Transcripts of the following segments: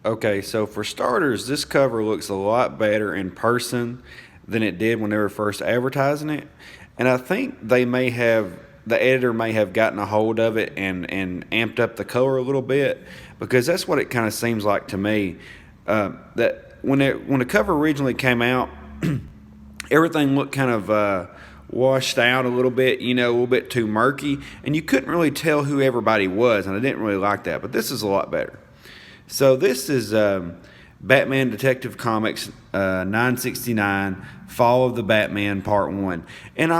Okay, so for starters, this cover looks a lot better in person than it did when they were first advertising it. And I think the editor may have gotten a hold of it and amped up the color a little bit, because that's what it kind of seems like to me. That when the cover originally came out, everything looked kind of washed out a little bit, a little bit too murky, and you couldn't really tell who everybody was, and I didn't really like that. But this is a lot better. So this is Batman Detective Comics 969, Fall of the Batman Part 1. And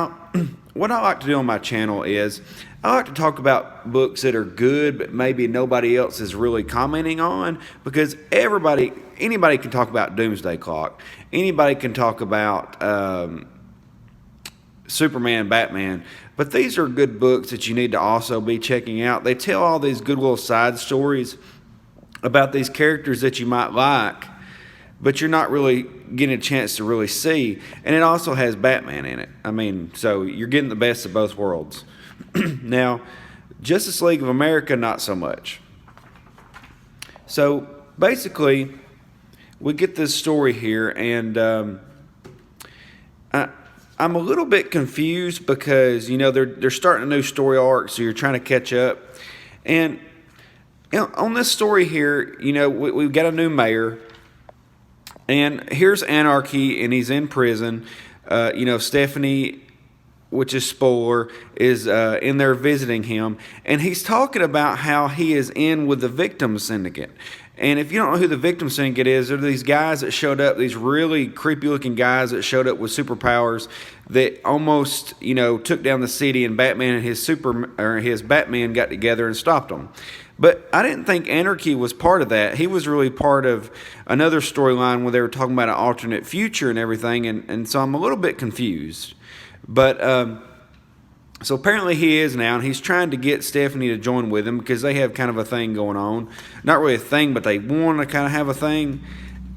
what I like to do on my channel is I like to talk about books that are good but maybe nobody else is really commenting on, because anybody can talk about Doomsday Clock. Anybody can talk about Superman, Batman, but these are good books that you need to also be checking out. They tell all these good little side stories about these characters that you might like, but you're not really getting a chance to really see. And it also has Batman in it. I mean, so you're getting the best of both worlds. Now, Justice League of America, not so much. So basically, we get this story here, and I'm a little bit confused because they're starting a new story arc, so you're trying to catch up. And on this story here, we've got a new mayor, and here's Anarchy, and he's in prison. Stephanie, which is spoiler, is in there visiting him, and he's talking about how he is in with the Victim Syndicate. And if you don't know who the Victim Syndicate is, they're these guys that showed up, these really creepy-looking guys that showed up with superpowers that almost, took down the city, and Batman and his Batman got together and stopped them. But I didn't think Anarchy was part of that. He was really part of another storyline where they were talking about an alternate future and everything, and so I'm a little bit confused. But so apparently he is now, and he's trying to get Stephanie to join with him because they have kind of a thing going on. Not really a thing, but they want to kind of have a thing.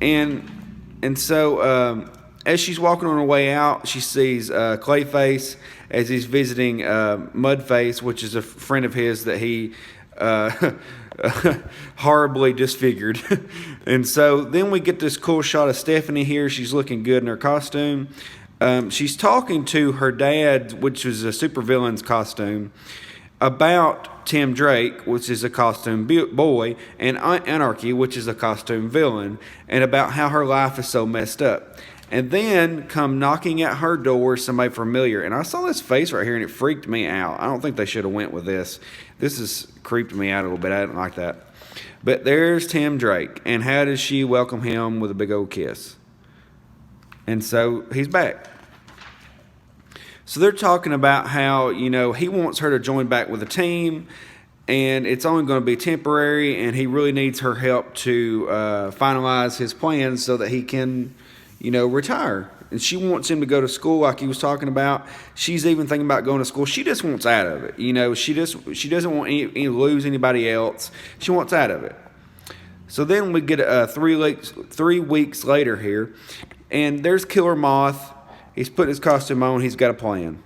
And so as she's walking on her way out, she sees Clayface as he's visiting Mudface, which is a friend of his that he horribly disfigured. And so then we get this cool shot of Stephanie here. She's looking good in her costume. She's talking to her dad, which is a supervillain's costume, about Tim Drake, which is a costume boy, and Anarchy, which is a costume villain, and about how her life is so messed up. And then come knocking at her door somebody familiar. And I saw this face right here, and it freaked me out. I don't think they should have went with this. This has creeped me out a little bit. I didn't like that. But there's Tim Drake. And how does she welcome him? With a big old kiss. And so he's back. So they're talking about how, he wants her to join back with the team, and it's only going to be temporary, and he really needs her help to finalize his plans so that he can, retire. And she wants him to go to school like he was talking about. She's even thinking about going to school. She just wants out of it. She doesn't want to lose anybody else. She wants out of it. So then we get 3 weeks later here, and there's Killer Moth. He's putting his costume on. He's got a plan.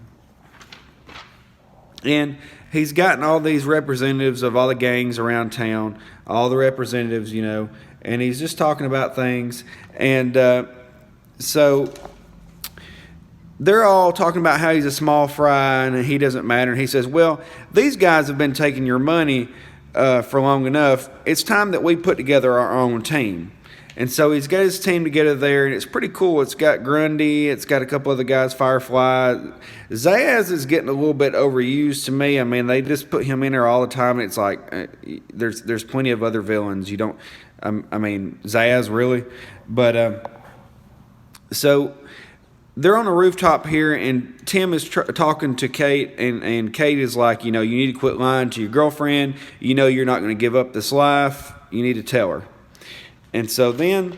And he's gotten all these representatives of all the gangs around town, all the representatives, and he's just talking about things. And so they're all talking about how he's a small fry and he doesn't matter. And he says, well, these guys have been taking your money for long enough. It's time that we put together our own team. And so he's got his team together there, and it's pretty cool. It's got Grundy. It's got a couple other guys, Firefly. Zsasz is getting a little bit overused to me. I mean, they just put him in there all the time. And it's like there's plenty of other villains. You don't – Zsasz, really? But so they're on the rooftop here, and Tim is talking to Kate, and Kate is like, you need to quit lying to your girlfriend. You're not going to give up this life. You need to tell her. And so then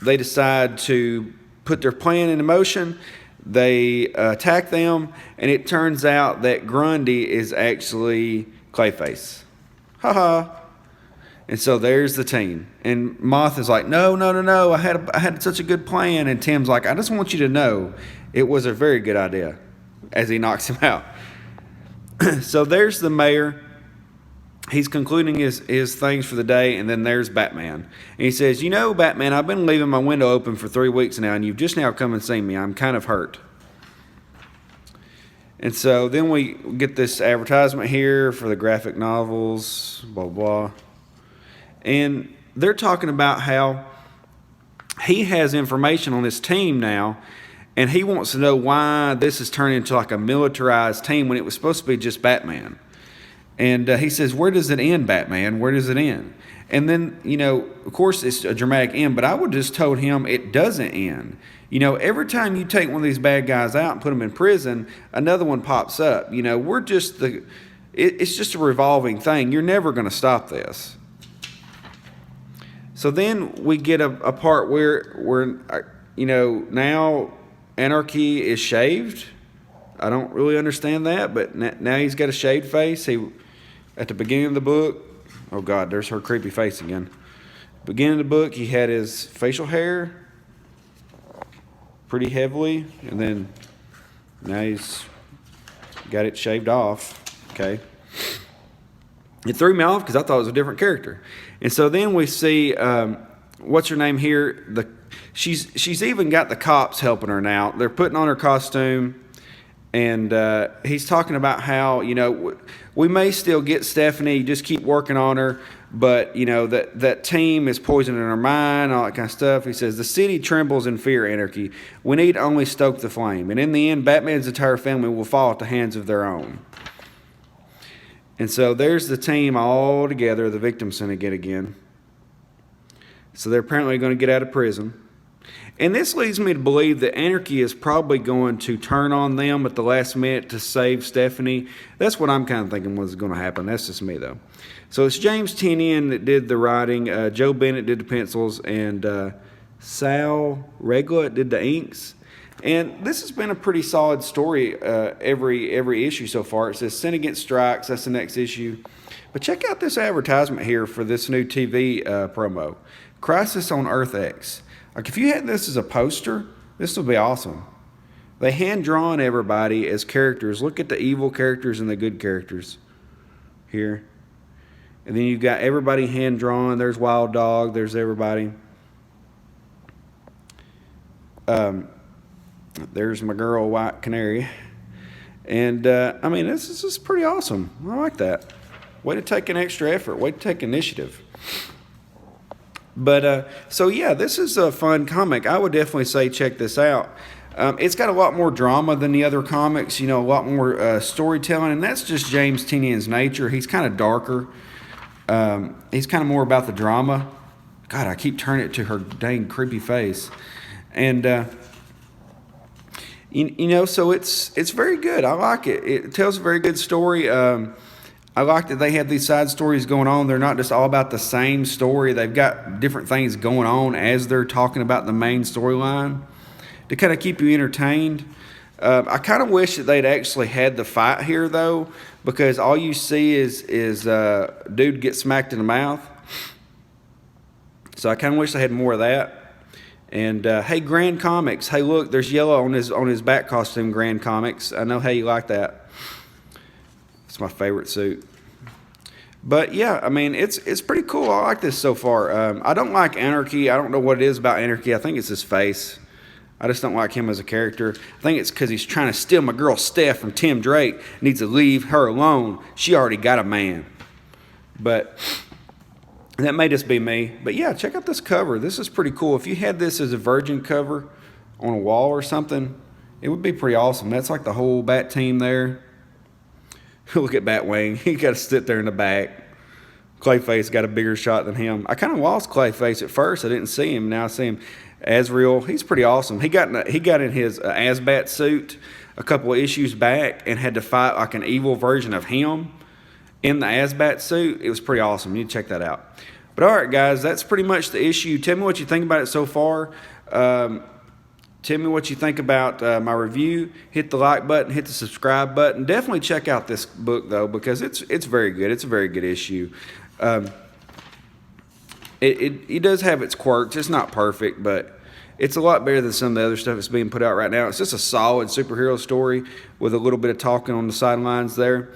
they decide to put their plan into motion. They attack them, and it turns out that Grundy is actually Clayface. Ha. And so there's the team. And Moth is like, no. I had such a good plan. And Tim's like, I just want you to know it was a very good idea, as he knocks him out. So there's the mayor. he's concluding his things for the day, and then there's Batman. And he says, "You know, Batman, I've been leaving my window open for 3 weeks now, and you've just now come and seen me. I'm kind of hurt." And so then we get this advertisement here for the graphic novels, blah, blah. And they're talking about how he has information on his team now, and he wants to know why this has turned into like a militarized team when it was supposed to be just Batman. And he says, "Where does it end, Batman? Where does it end?" And then, of course, it's a dramatic end, but I would just told him it doesn't end. Every time you take one of these bad guys out and put them in prison, another one pops up. It's just a revolving thing. You're never going to stop this. So then we get a part where now Anarchy is shaved. I don't really understand that, but now he's got a shaved face. At the beginning of the book, oh God, there's her creepy face again. Beginning of the book, he had his facial hair pretty heavily, and then now he's got it shaved off. Okay. It threw me off because I thought it was a different character. And so then we see, what's her name here? She's even got the cops helping her now. They're putting on her costume. And he's talking about how, we may still get Stephanie, just keep working on her, but, that team is poisoning her mind, all that kind of stuff. He says, "The city trembles in fear, Anarchy. We need only stoke the flame. And in the end, Batman's entire family will fall at the hands of their own." And so there's the team all together, the victim syndicate again. So they're apparently going to get out of prison. And this leads me to believe that Anarchy is probably going to turn on them at the last minute to save Stephanie. That's what I'm kind of thinking was going to happen. That's just me, though. So it's James Tynion that did the writing. Joe Bennett did the pencils. And Sal Regla did the inks. And this has been a pretty solid story every issue so far. It says Sin Against Strikes. That's the next issue. But check out this advertisement here for this new TV promo. Crisis on Earth X. Like, if you had this as a poster, this would be awesome. They hand-drawn everybody as characters. Look at the evil characters and the good characters here. And then you've got everybody hand-drawn. There's Wild Dog. There's everybody. There's my girl, White Canary. And, this is pretty awesome. I like that. Way to take an extra effort. Way to take initiative. But, this is a fun comic. I would definitely say check this out. It's got a lot more drama than the other comics, a lot more storytelling, and that's just James Tynion's nature. He's kind of darker. He's kind of more about the drama. God, I keep turning it to her dang creepy face. And, so it's very good. I like it. It tells a very good story. I like that they have these side stories going on. They're not just all about the same story. They've got different things going on as they're talking about the main storyline to kind of keep you entertained. I kind of wish that they'd actually had the fight here, though, because all you see is dude get smacked in the mouth. So I kind of wish they had more of that. And hey, Grand Comics. Hey, look, there's yellow on his back costume. Grand Comics. I know how you like that. It's my favorite suit. But yeah, it's pretty cool. I like this so far. I don't like Anarchy. I don't know what it is about Anarchy. I think it's his face. I just don't like him as a character. I think it's because he's trying to steal my girl Steph from Tim Drake. Needs to leave her alone. She already got a man. But that may just be me. But yeah, check out this cover. This is pretty cool. If you had this as a Virgin cover on a wall or something, it would be pretty awesome. That's like the whole Bat team there. Look at Batwing. He got to sit there in the back. Clayface got a bigger shot than him. I kind of lost Clayface at first. I didn't see him. Now I see him. Azrael, he's pretty awesome. He got in his Asbat suit a couple of issues back and had to fight like an evil version of him in the Asbat suit. It was pretty awesome. You need to check that out. But all right, guys, that's pretty much the issue. Tell me what you think about it so far. Tell me what you think about my review. Hit the like button, hit the subscribe button. Definitely check out this book, though, because it's very good. It's a very good issue. It does have its quirks. It's not perfect, but it's a lot better than some of the other stuff that's being put out right now. It's just a solid superhero story with a little bit of talking on the sidelines there.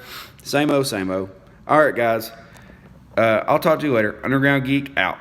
Same-o, same-o. All right, guys. I'll talk to you later. Underground Geek out.